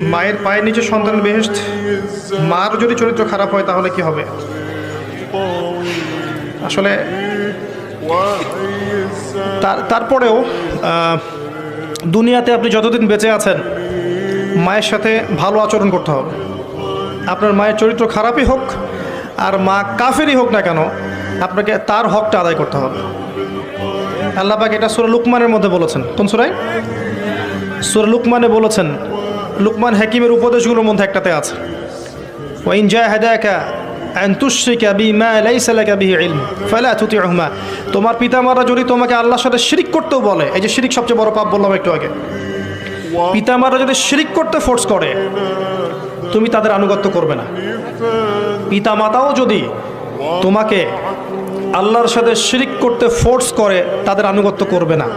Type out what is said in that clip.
মায়ের পায়ের নিচে সন্তানের বেহেশত, মার যদি চরিত্র খারাপ হয় তাহলে কি হবে? আসলে তারপরেও দুনিয়াতে আপনি যতদিন বেঁচে আছেন মায়ের সাথে ভালো আচরণ করতে হবে। আপনার মায়ের চরিত্র খারাপই হোক আর মা কাফেরই হোক না কেন, আপনাকে তার হকটা আদায় করতে হবে। আল্লাহ পাক এটা সূরা লুকমানের মধ্যে বলেছেন। কোন সূরায়? সূরা লুকমানে বলেছেন। লুকমান হাকিমের উপদেশগুলোর মধ্যে একটাতে আছে, ওয়াইন জাহাদাকা আন তুশরিকা বিমা লাইসা লাকা বিহি ইলম ফালা তুতিউহুমা। তোমার পিতামাতা যদি তোমাকে আল্লাহর সাথে শিরিক করতেও বলে, এই যে শিরিক সবচেয়ে বড় পাপ বললাম একটু আগে, পিতামাতা যদি শিরিক করতে ফোর্স করে তুমি তাদের আনুগত্য করবে না। পিতামাতাও যদি তোমাকে আল্লাহর সাথে শিরিক করতে ফোর্স করে তাদের আনুগত্য করবে না।